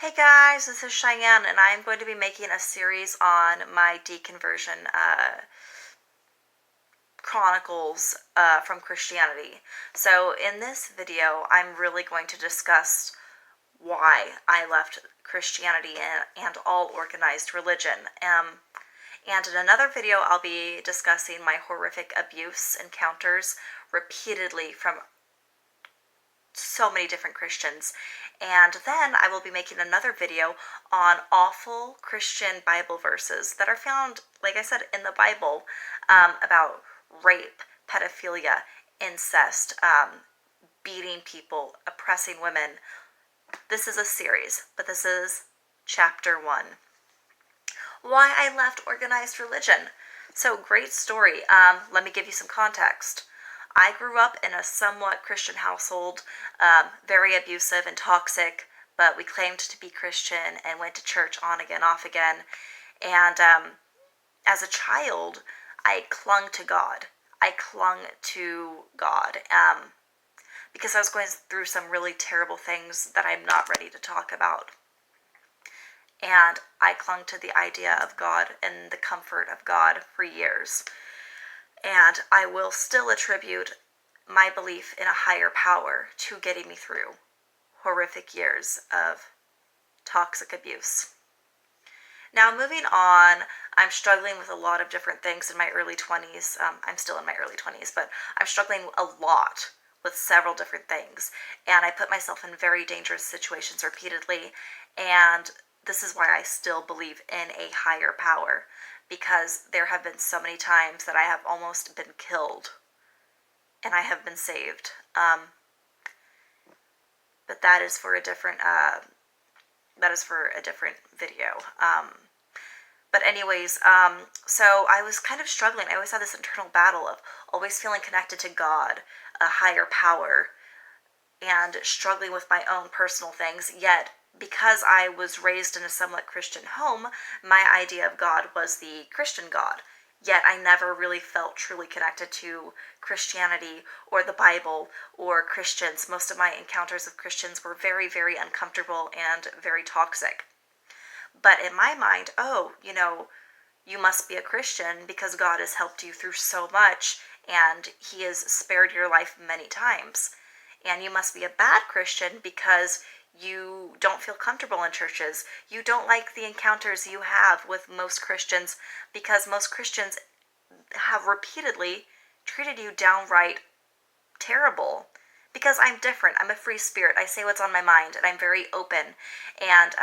Hey guys, this is Cheyenne, and I'm going to be making a series on my deconversion chronicles from Christianity. So, in this video, I'm really going to discuss why I left Christianity and all organized religion. And in another video, I'll be discussing my horrific abuse encounters repeatedly from so many different Christians. And then I will be making another video on awful Christian Bible verses that are found, like I said, in the Bible, about rape, pedophilia, incest, beating people, oppressing women. This is a series, but this is chapter 1. Why I left organized religion. So, great story. Let me give you some context. I grew up in a somewhat Christian household, very abusive and toxic, but we claimed to be Christian and went to church on again, off again. And as a child, I clung to God. I clung to God because I was going through some really terrible things that I'm not ready to talk about. And I clung to the idea of God and the comfort of God for years. And I will still attribute my belief in a higher power to getting me through horrific years of toxic abuse. Now, moving on, I'm struggling with a lot of different things in my early 20s. I'm still in my early 20s, but I'm struggling a lot with several different things. And I put myself in very dangerous situations repeatedly. And this is why I still believe in a higher power, because there have been so many times that I have almost been killed and I have been saved. But that is for a different video. But anyways, so I was kind of struggling. I always had this internal battle of always feeling connected to God, a higher power, and struggling with my own personal things. Yet, because I was raised in a somewhat Christian home, my idea of God was the Christian God. Yet I never really felt truly connected to Christianity or the Bible or Christians. Most of my encounters of Christians were very, very uncomfortable and very toxic. But in my mind, you must be a Christian because God has helped you through so much and He has spared your life many times. And you must be a bad Christian because you don't feel comfortable in churches. You don't like the encounters you have with most Christians because most Christians have repeatedly treated you downright terrible. Because I'm different. I'm a free spirit. I say what's on my mind and I'm very open. And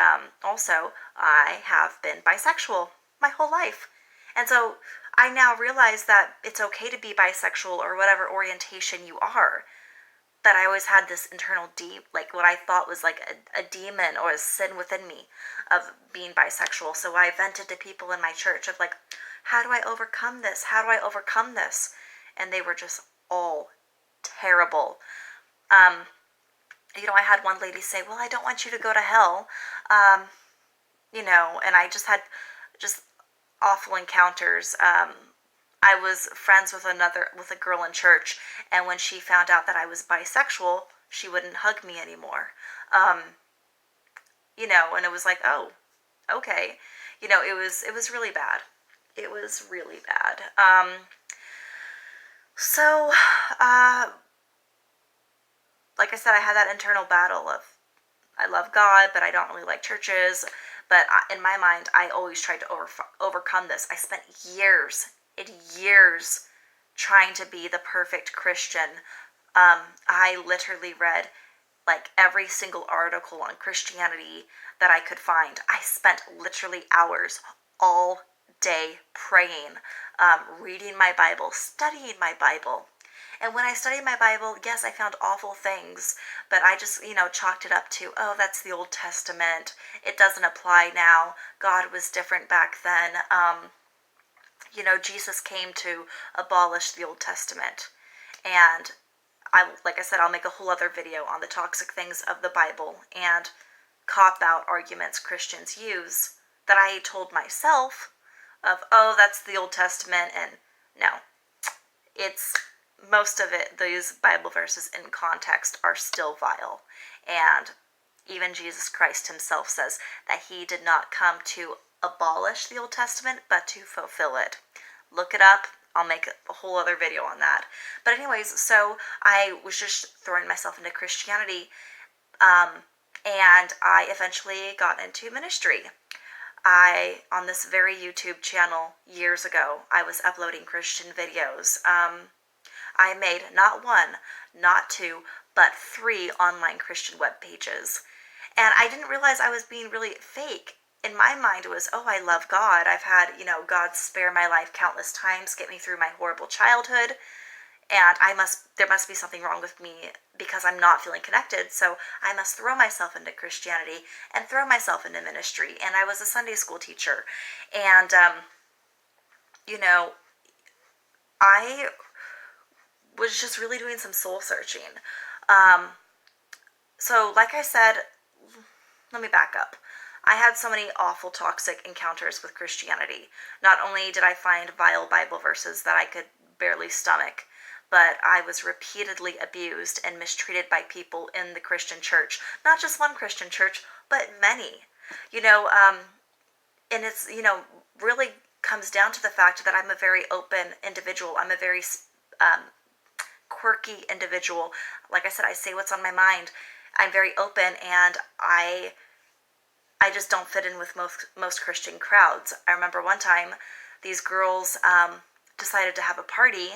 also, I have been bisexual my whole life. And so I now realize that it's okay to be bisexual or whatever orientation you are. That I always had this internal like what I thought was like a demon or a sin within me of being bisexual. So I vented to people in my church of like, how do I overcome this? How do I overcome this? And they were just all terrible. I had one lady say, well, I don't want you to go to hell. And I just had just awful encounters. I was friends with a girl in church, and when she found out that I was bisexual, she wouldn't hug me anymore. And it was like, oh, okay. It was really bad. It was really bad. So, like I said, I had that internal battle of I love God, but I don't really like churches. But in my mind, I always tried to overcome this. I spent years trying to be the perfect Christian. I literally read like every single article on Christianity that I could find. I spent literally hours all day praying, reading my Bible, studying my Bible. And when I studied my Bible, yes, I found awful things, but I just, chalked it up to, oh, that's the Old Testament. It doesn't apply now. God was different back then. Jesus came to abolish the Old Testament. And like I said, I'll make a whole other video on the toxic things of the Bible and cop-out arguments Christians use that I told myself of, oh, that's the Old Testament, and no. It's most of it, these Bible verses in context are still vile. And, Even Jesus Christ himself says that he did not come to abolish the Old Testament, but to fulfill it. Look it up. I'll make a whole other video on that. But anyways, so I was just throwing myself into Christianity, and I eventually got into ministry. On this very YouTube channel years ago, I was uploading Christian videos. I made not one, not two, but 3 online Christian web pages. And I didn't realize I was being really fake. In my mind, it was, oh, I love God. I've had, God spare my life countless times, get me through my horrible childhood. And there must be something wrong with me because I'm not feeling connected. So I must throw myself into Christianity and throw myself into ministry. And I was a Sunday school teacher. And, I was just really doing some soul searching. So like I said, let me back up. I had so many awful toxic encounters with Christianity. Not only did I find vile Bible verses that I could barely stomach, but I was repeatedly abused and mistreated by people in the Christian church. Not just one Christian church, but many. And it's, really comes down to the fact that I'm a very open individual. I'm a very quirky individual. Like I said, I say what's on my mind. I'm very open, and I just don't fit in with most Christian crowds. I remember one time these girls decided to have a party.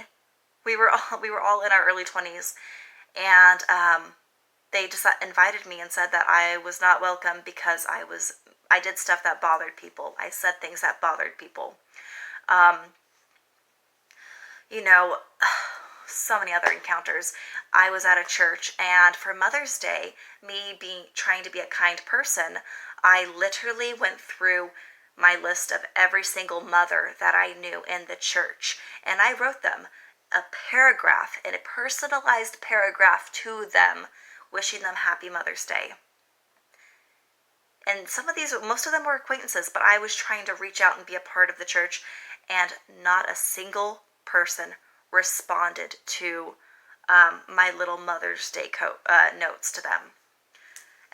We were all in our early 20s, and they just invited me and said that I was not welcome because I did stuff that bothered people. I said things that bothered people. So many other encounters. I was at a church, and for Mother's Day, me trying to be a kind person, I literally went through my list of every single mother that I knew in the church, and I wrote them a paragraph, a personalized paragraph to them, wishing them Happy Mother's Day. And most of them were acquaintances, but I was trying to reach out and be a part of the church, and not a single person responded to my little Mother's Day notes to them.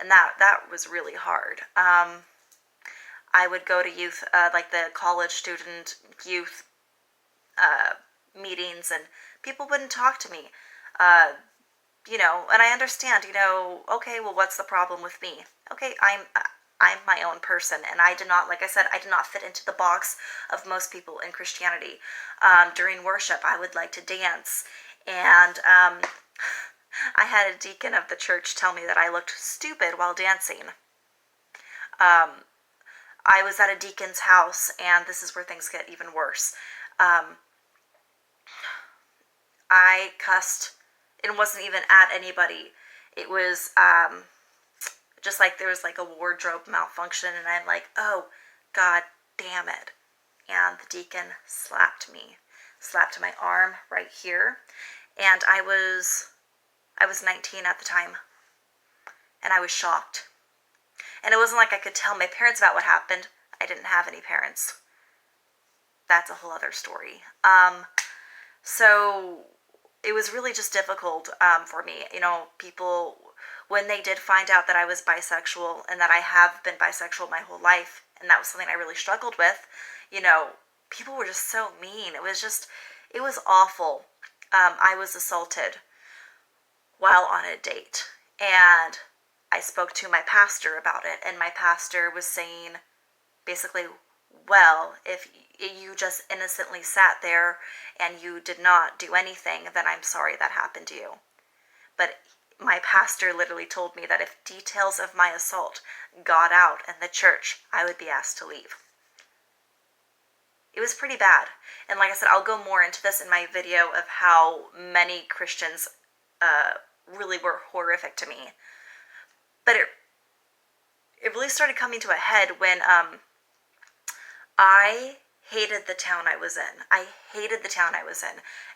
And that was really hard. I would go to youth, like the college student youth meetings, and people wouldn't talk to me. And I understand, okay, well, what's the problem with me? Okay, I'm my own person, and I did not, like I said, I did not fit into the box of most people in Christianity. During worship, I would like to dance, and I had a deacon of the church tell me that I looked stupid while dancing. I was at a deacon's house, and this is where things get even worse. I cussed. It wasn't even at anybody. It was just like there was like a wardrobe malfunction, and I'm like, oh, God damn it. And the deacon slapped my arm right here, and I was 19 at the time, and I was shocked. And it wasn't like I could tell my parents about what happened. I didn't have any parents. That's a whole other story. So it was really just difficult for me. People, when they did find out that I was bisexual, and that I have been bisexual my whole life, and that was something I really struggled with, people were just so mean. It was awful. I was assaulted while on a date, and I spoke to my pastor about it, and my pastor was saying, basically, well, if you just innocently sat there and you did not do anything, then I'm sorry that happened to you. But my pastor literally told me that if details of my assault got out in the church, I would be asked to leave. It was pretty bad. And like I said, I'll go more into this in my video of how many Christians really were horrific to me. But it really started coming to a head when I hated the town I was in.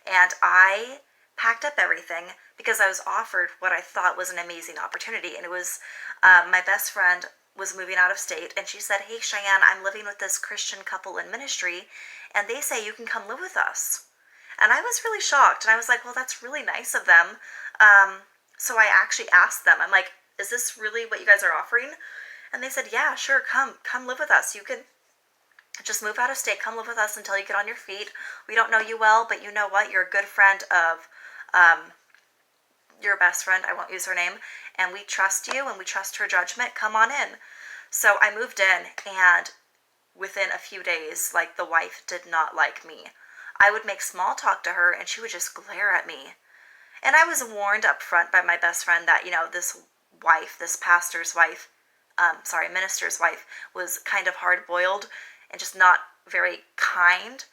And I packed up everything because I was offered what I thought was an amazing opportunity. And it was my best friend was moving out of state, and she said, hey, Cheyenne, I'm living with this Christian couple in ministry, and they say you can come live with us. And I was really shocked, and I was like, well, that's really nice of them. So I actually asked them, I'm like, is this really what you guys are offering? And they said, yeah, sure, come live with us. You could just move out of state, come live with us until you get on your feet. We don't know you well, but you know what? You're a good friend of your best friend. I won't use her name. And we trust you and we trust her judgment. Come on in. So I moved in, and within a few days, like, the wife did not like me. I would make small talk to her and she would just glare at me. And I was warned up front by my best friend that, this wife, this pastor's wife, minister's wife, was kind of hard boiled and just not very kind,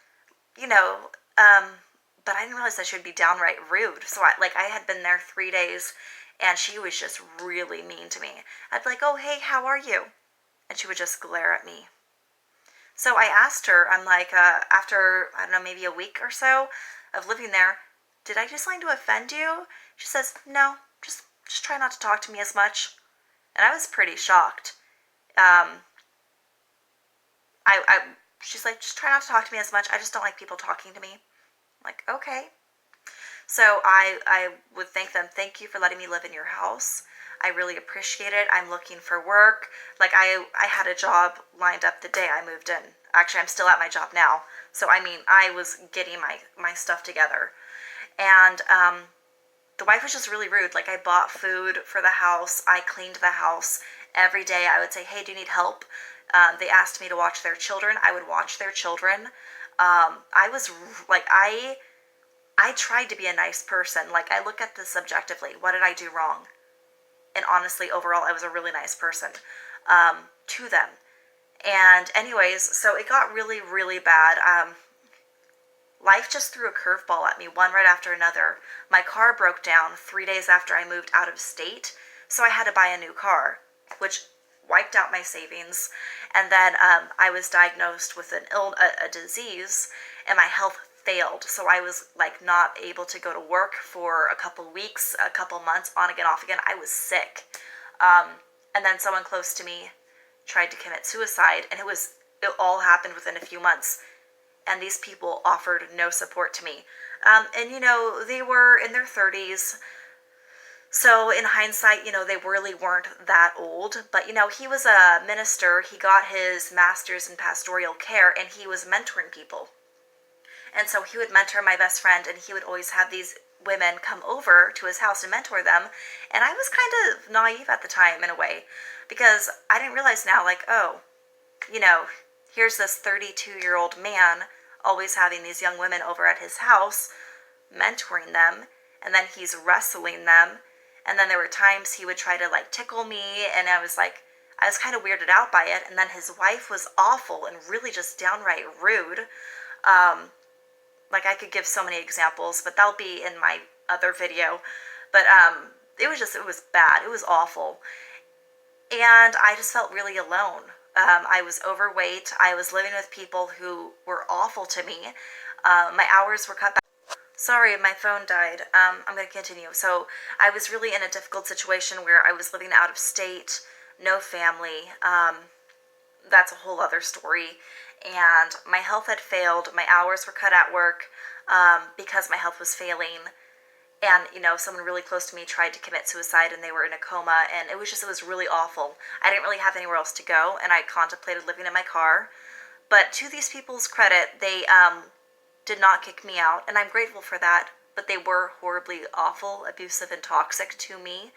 but I didn't realize that she would be downright rude. So I had been there 3 days and she was just really mean to me. I'd be like, oh, hey, how are you? And she would just glare at me. So I asked her, I'm like, after, I don't know, maybe a week or so of living there, did I do something to offend you? She says, no, just try not to talk to me as much. And I was pretty shocked. She's like, just try not to talk to me as much. I just don't like people talking to me. I'm like, okay. So I would thank them. Thank you for letting me live in your house. I really appreciate it. I'm looking for work. Like, I had a job lined up the day I moved in. Actually, I'm still at my job now. So, I was getting my stuff together. And the wife was just really rude. Like, I bought food for the house. I cleaned the house. Every day I would say, hey, do you need help? They asked me to watch their children. I would watch their children. I was, like, I tried to be a nice person. Like, I look at this objectively. What did I do wrong? And honestly, overall, I was a really nice person to them. And anyways, so it got really, really bad. Life just threw a curveball at me, one right after another. My car broke down 3 days after I moved out of state, so I had to buy a new car, which wiped out my savings. And then I was diagnosed with a disease, and my health failed. So I was like not able to go to work for a couple weeks, a couple months, on again, off again. I was sick. And then someone close to me tried to commit suicide, and it all happened within a few months. And these people offered no support to me. And they were in their 30s. So in hindsight, they really weren't that old. But, he was a minister. He got his master's in pastoral care, and he was mentoring people. And so he would mentor my best friend, and he would always have these women come over to his house and mentor them. And I was kind of naive at the time, in a way, because I didn't realize now, like, oh, here's this 32-year-old man always having these young women over at his house, mentoring them, and then he's wrestling them. And then there were times he would try to, like, tickle me, and I was kind of weirded out by it. And then his wife was awful and really just downright rude. Like, I could give so many examples, but that'll be in my other video. But it was bad. It was awful. And I just felt really alone. I was overweight. I was living with people who were awful to me. My hours were cut back. Sorry, my phone died. I'm going to continue. So I was really in a difficult situation where I was living out of state, no family. That's a whole other story. And my health had failed. My hours were cut at work because my health was failing. And, someone really close to me tried to commit suicide, and they were in a coma, and it was really awful. I didn't really have anywhere else to go, and I contemplated living in my car. But to these people's credit, they did not kick me out, and I'm grateful for that. But they were horribly awful, abusive, and toxic to me,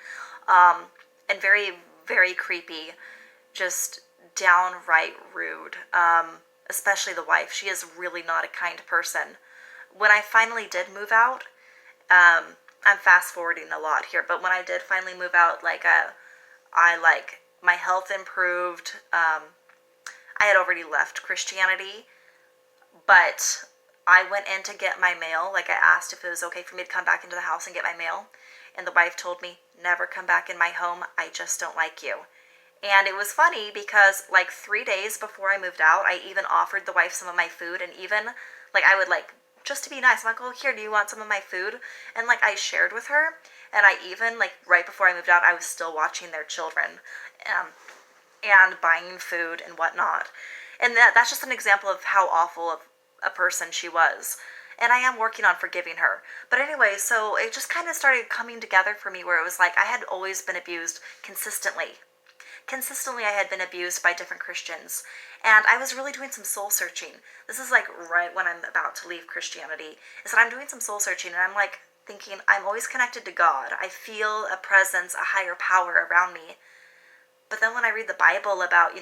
and very, very creepy, just downright rude, especially the wife. She is really not a kind person. When I finally did move out, I'm fast forwarding a lot here, but when I did finally move out, my health improved. I had already left Christianity, but I went in to get my mail. Like, I asked if it was okay for me to come back into the house and get my mail, and the wife told me, never come back in my home. I just don't like you. And it was funny because, 3 days before I moved out, I even offered the wife some of my food, and even, I would, just to be nice, I'm like, oh, here, do you want some of my food? And, I shared with her, and I even, right before I moved out, I was still watching their children, and buying food and whatnot. And that's just an example of how awful of a person she was. And I am working on forgiving her. But anyway, so it just kind of started coming together for me where it was like I had always been abused consistently. Consistently, I had been abused by different Christians. And I was really doing some soul searching. This is like right when I'm about to leave Christianity, is that I'm doing some soul searching and I'm like thinking, I'm always connected to God. I feel a presence, a higher power around me. But then when I read the Bible about,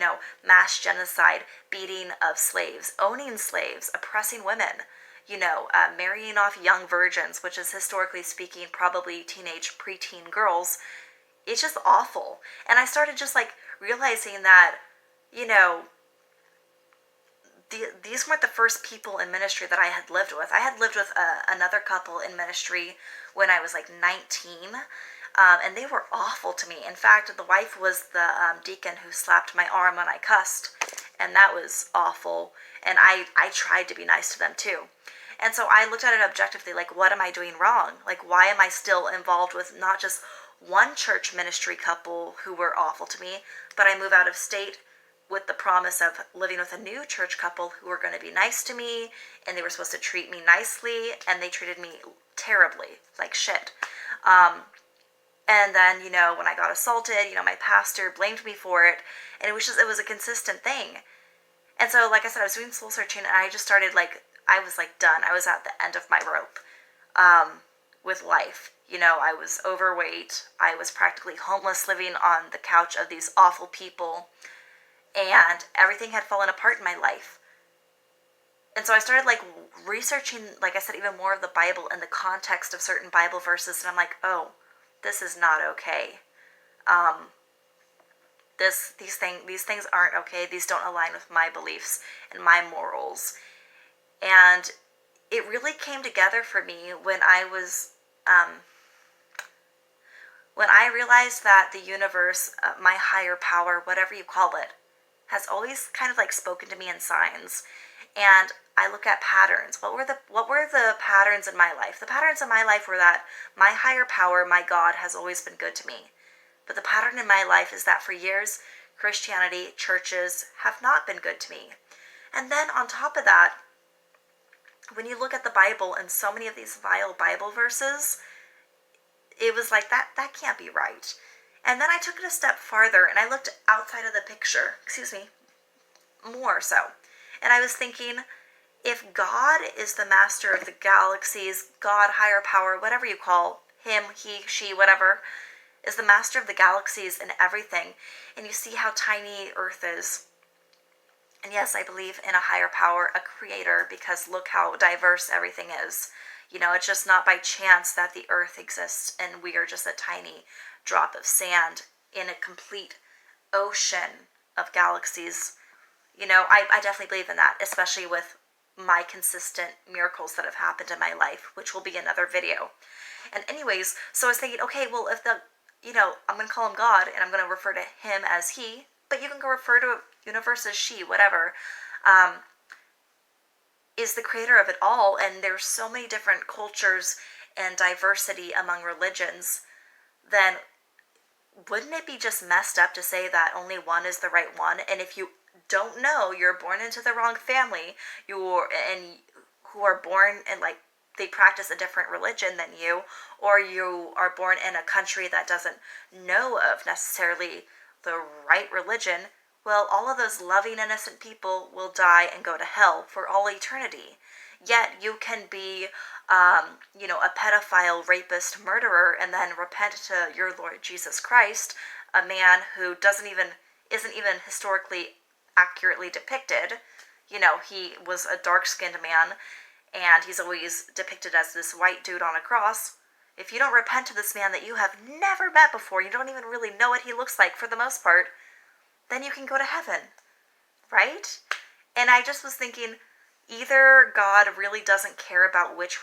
mass genocide, beating of slaves, owning slaves, oppressing women, marrying off young virgins, which is historically speaking probably teenage, preteen girls, it's just awful. And I started just like realizing that, these weren't the first people in ministry that I had lived with. I had lived with another couple in ministry when I was like 19, and they were awful to me. In fact, the wife was the deacon who slapped my arm when I cussed, and that was awful. And I tried to be nice to them too. And so I looked at it objectively, like, what am I doing wrong? Like, why am I still involved with not just one church ministry couple who were awful to me, but I move out of state with the promise of living with a new church couple who were going to be nice to me, and they were supposed to treat me nicely, and they treated me terribly, like shit. And then, when I got assaulted, my pastor blamed me for it, and it was a consistent thing. And so, like I said, I was doing soul searching, and I just started, I was, done. I was at the end of my rope with life. I was overweight. I was practically homeless, living on the couch of these awful people, and everything had fallen apart in my life. And so I started, researching, like I said, even more of the Bible in the context of certain Bible verses, and I'm like, oh, this is not okay. These things aren't okay. These don't align with my beliefs and my morals. And it really came together for me when I was, when I realized that the universe, my higher power, whatever you call it, has always kind of spoken to me in signs. And I look at patterns. What were the patterns in my life? The patterns in my life were that my higher power, my God, has always been good to me. But the pattern in my life is that for years, Christianity, churches have not been good to me. And then on top of that, when you look at the Bible and so many of these vile Bible verses, it was like, that can't be right. And then I took it a step farther and I looked outside of the picture, more so. And I was thinking, if God is the master of the galaxies, God, higher power, whatever you call him, he, she, whatever, is the master of the galaxies and everything, and you see how tiny Earth is. And yes, I believe in a higher power, a creator, because look how diverse everything is. It's just not by chance that the Earth exists and we are just a tiny drop of sand in a complete ocean of galaxies. I definitely believe in that, especially with my consistent miracles that have happened in my life, which will be another video. And anyways, so I was thinking, okay, well, if I'm going to call him God, and I'm going to refer to him as he, but you can go refer to universe as she, whatever, is the creator of it all, and there's so many different cultures and diversity among religions, then wouldn't it be just messed up to say that only one is the right one? And if you don't know, you're born into the wrong family, who are born and they practice a different religion than you, or you are born in a country that doesn't know of necessarily the right religion, well, all of those loving, innocent people will die and go to hell for all eternity. Yet you can be, a pedophile, rapist, murderer, and then repent to your Lord Jesus Christ, a man who isn't even historically accurately depicted. He was a dark-skinned man, and he's always depicted as this white dude on a cross. If you don't repent to this man that you have never met before, you don't even really know what he looks like for the most part, then you can go to heaven, right? And I just was thinking, either God really doesn't care about which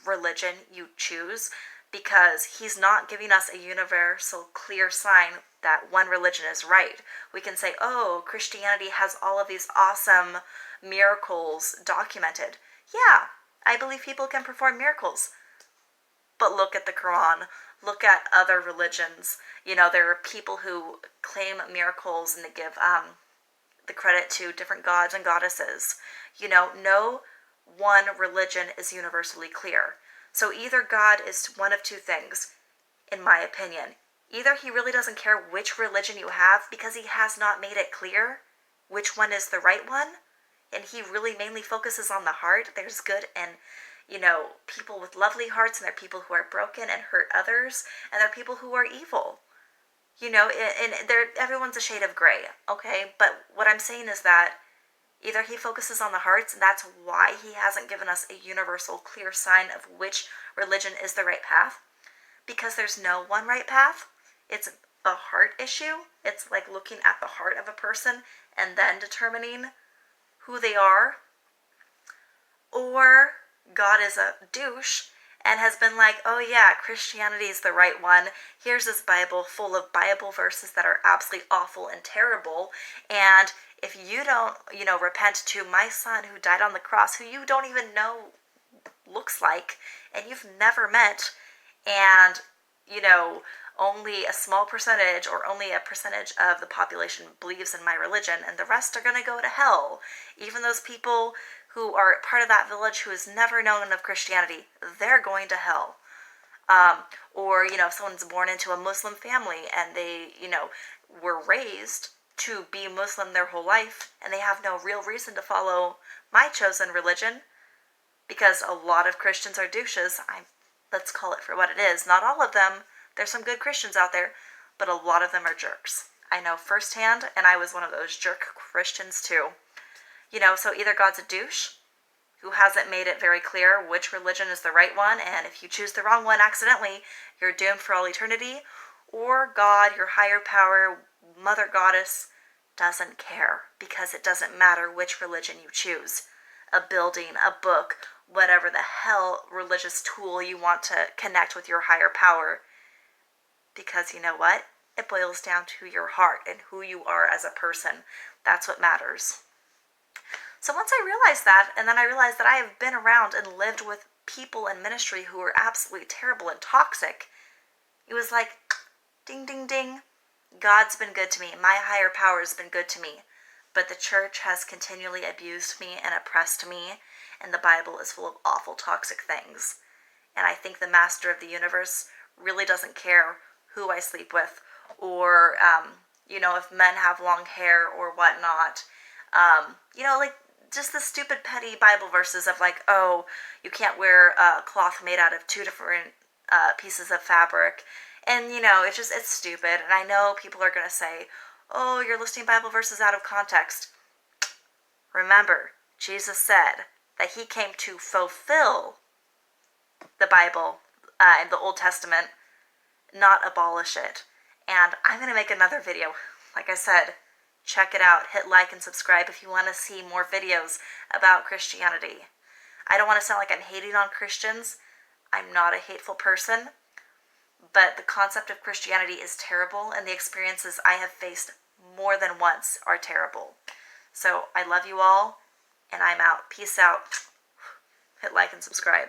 religion you choose, because he's not giving us a universal clear sign that one religion is right. We can say, oh, Christianity has all of these awesome miracles documented. Yeah, I believe people can perform miracles. But look at the Quran. Look at other religions. There are people who claim miracles and they give the credit to different gods and goddesses. No one religion is universally clear. So either God is one of two things, in my opinion. Either he really doesn't care which religion you have because he has not made it clear which one is the right one, and he really mainly focuses on the heart. There's good and, people with lovely hearts, and there are people who are broken and hurt others, and there are people who are evil. And everyone's a shade of gray, okay? But what I'm saying is that either he focuses on the hearts, and that's why he hasn't given us a universal, clear sign of which religion is the right path, because there's no one right path. It's a heart issue. It's like looking at the heart of a person and then determining who they are. Or God is a douche and has been like, oh yeah, Christianity is the right one. Here's this Bible full of Bible verses that are absolutely awful and terrible. And if you don't, repent to my son who died on the cross, who you don't even know looks like, and you've never met, and, only a small percentage or only a percentage of the population believes in my religion, and the rest are going to go to hell. Even those people who are part of that village who has never known of Christianity, they're going to hell. Or, if someone's born into a Muslim family and they, were raised to be Muslim their whole life, and they have no real reason to follow my chosen religion, because a lot of Christians are douches. Let's call it for what it is. Not all of them. There's some good Christians out there, but a lot of them are jerks. I know firsthand, and I was one of those jerk Christians too. So either God's a douche who hasn't made it very clear which religion is the right one, and if you choose the wrong one accidentally, you're doomed for all eternity, or God, your higher power, Mother Goddess, doesn't care, because it doesn't matter which religion you choose. A building, a book, whatever the hell religious tool you want to connect with your higher power. Because you know what? It boils down to your heart and who you are as a person. That's what matters. So once I realized that, and then I realized that I have been around and lived with people in ministry who were absolutely terrible and toxic, it was like, ding, ding, ding. God's been good to me. My higher power has been good to me. But the church has continually abused me and oppressed me, and the Bible is full of awful, toxic things. And I think the master of the universe really doesn't care who I sleep with, or, if men have long hair or whatnot. Like just the stupid, petty Bible verses of like, oh, you can't wear a cloth made out of two different pieces of fabric. And, it's stupid. And I know people are going to say, oh, you're listing Bible verses out of context. Remember, Jesus said that he came to fulfill the Bible in the Old Testament, not abolish it. And I'm going to make another video. Like I said, check it out. Hit like and subscribe if you want to see more videos about Christianity. I don't want to sound like I'm hating on Christians. I'm not a hateful person. But the concept of Christianity is terrible, and the experiences I have faced more than once are terrible. So I love you all, and I'm out. Peace out. Hit like and subscribe.